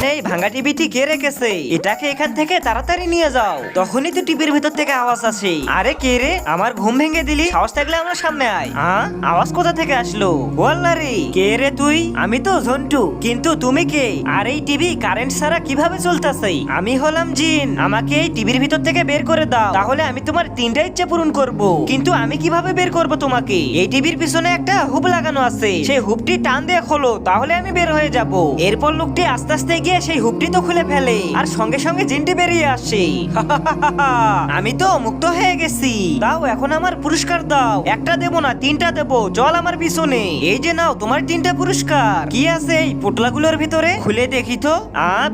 আরে এই ভাঙা টিভিটি কে রেখেছে? এটাকে এখান থেকে তাড়াতাড়ি নিয়ে যাও। তখনই তো টিভির ভিতর থেকে আওয়াজ আসে। আরে কে রে? আমার ঘুম ভেঙে দিলি? সাহস থাকলে আমার সামনে আয়। হ্যাঁ, আওয়াজ কোথা থেকে আসলো? বল্লা রে, কে রে তুই? আমি তো ঝন্টু, কিন্তু তুমি কে? আর এই টিভি কারেন্ট ছাড়া কিভাবে চলতেছে? আমি হলাম জিন। আমাকে এই টিভির ভিতর থেকে বের করে দাও, তাহলে আমি তোমার তিনটা ইচ্ছা পূরণ করব। কিন্তু আমি কিভাবে বের করব তোমাকে? এই টিভির পিছনে একটা হুপ লাগানো আছে, সেই হুপটি টান দিয়ে খোলো, তাহলে আমি বের হয়ে যাব। এরপর লোকটি আস্তে আস্তে গিয়ে সেই হুপটি তো খুলে ফেলে, আর সঙ্গে সঙ্গে জিনটি বেরিয়ে আসে। আমি তো মুক্ত হয়ে গেছি। দাও এখন আমার পুরস্কার দাও। একটা দেবো না, তিনটা দেবো। চল আমার পিছনে। এই যে নাও তোমার তিনটা পুরস্কার। কি আছে এই পোটলাগুলোর ভিতরে? খুলে দেখি তো।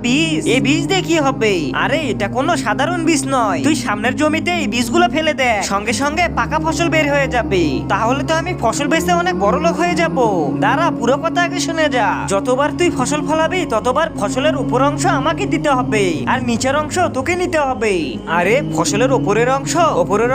বীজ। এই বীজ দিয়ে কি হবে? আরে এটা কোনো সাধারণ বীজ নয়। তুই সামনের জমিতে এই বীজগুলো ফেলে দে, সঙ্গে সঙ্গে পাকা ফসল বের হয়ে যাবে। তাহলে তো আমি ফসল বেচে অনেক বড় লোক হয়ে যাব। দাঁড়া, পুরো কথা আগে শুনে যা। যতবার তুই ফসল ফলাবি ততবার ফসলের উপর অংশ আমাকে দিতে হবে, আর নিচের অংশ তোকে নিতে হবে। আরে ফসলের উপরের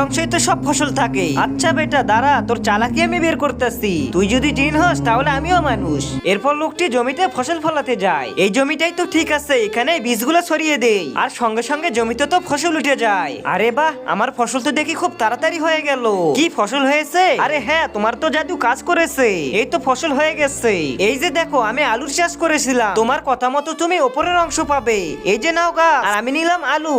অংশই তো সব ফসল থাকে। আচ্ছা বেটা দাঁড়া, তোর চালাকি আমি বের করতেছি। তুই যদি জিন হস তাহলে আমিও মানুষ। এরপর লোকটি জমিতে ফসল ফলাতে যায়। এই জমিটাই তো ঠিক আছে, এখানে বীজগুলো ছড়িয়ে দেই, আর সঙ্গে সঙ্গে জমিতে তো ফসল উঠে যায়। আরে বাহ, আমার ফসল তো দেখি খুব তাড়াতাড়ি হয়ে গেল। কি ফসল হয়েছে? আরে হ্যাঁ, তোমার তো জাদু কাজ করেছে। এই তো ফসল হয়ে গেছে। এই যে দেখো, আমি আলুর চাষ করেছিলাম, তোমার কথা মতো তুমি উপরের অংশ পাবে। এই যে নাও গাছ, আর আমি নিলাম আলু।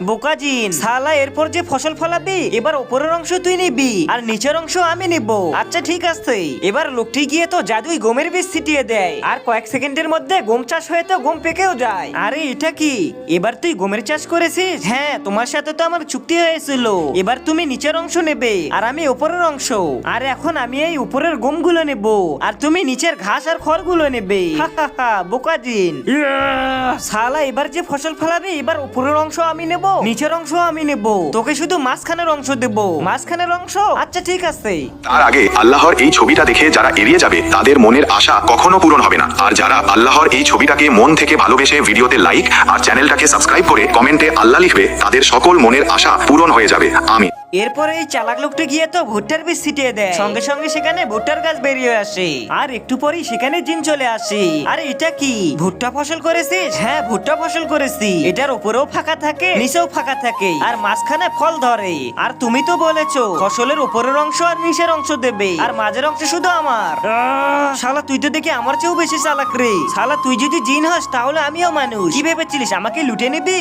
বোকা জিন শালা, এরপর যে ফসল ফলাবি এবার উপরের অংশ তুই নিবি, আর নিচের অংশ আমি নিব। আচ্ছা ঠিক আছে। এবার লোকটি গিয়ে তো জাদুই গমের বীজ ছিটিয়ে দেয়, আর কয়েক সেকেন্ডের মধ্যে গম চাষ হয়ে তো গম পেকেও যায়। আরে এটা কি? এবার তুই গমের চাষ করেছিস? হ্যাঁ, তোমার সাথে তো আমার চুক্তি হয়েছিল। এবার তুমি নিচের অংশ নেবে, আর আমি উপরের অংশ। আর এখন আমি এই উপরের গমগুলো নেব, আর তুমি নিচের ঘাস আর খড়গুলো নেবে। বোকা জিন শালা, এবার যে ফসল ফলাবি এবার উপরের অংশ আমি নেব, নিচের অংশ আমি নেব। তোকে শুধু মাঝখানের অংশ দেব। মাঝখানের অংশ? আচ্ছা ঠিক আছে। তার আগে আল্লাহর এই ছবিটা দেখে যারা এড়িয়ে যাবে তাদের মনের আশা কখনো পূরণ হবে না। আর যারা আল্লাহর এই ছবিটাকে মন থেকে ভালোবেসে ভিডিওতে লাইক আর চ্যানেলটাকে সাবস্ক্রাইব করে কমেন্টে আল্লাহ লিখবে, তাদের সকল মনের আশা পূরণ হয়ে যাবে। আমিন। এরপরে এই চালাক লোকটা গিয়ে তো ভুট্টার বীজ ছিটিয়ে দেয়, সঙ্গে সঙ্গে সেখানে ভুট্টার গাছ বেরিয়ে আসে, আর একটু পরেই সেখানে জিন চলে আসে। আরে এটা কি? ভুট্টা ফসল করেছিস? হ্যাঁ, ভুট্টা ফসল করেছি। এটার উপরেও ফাঁকা থাকে, নিচেও ফাঁকা থাকে, আর মাঝখানে ফল ধরে। আর তুমি তো বলেছো ফসলের উপরের অংশ আর নিচের অংশ দেবে, আর মাঝের অংশ শুধু আমার। শালা, তুই তো দেখি আমার চেয়েও বেশি চালাক রে। শালা, তুই যদি জিন হস তাহলে আমিও মানুষ। কি ভেবেছিলিস আমাকে লুটে নিবি?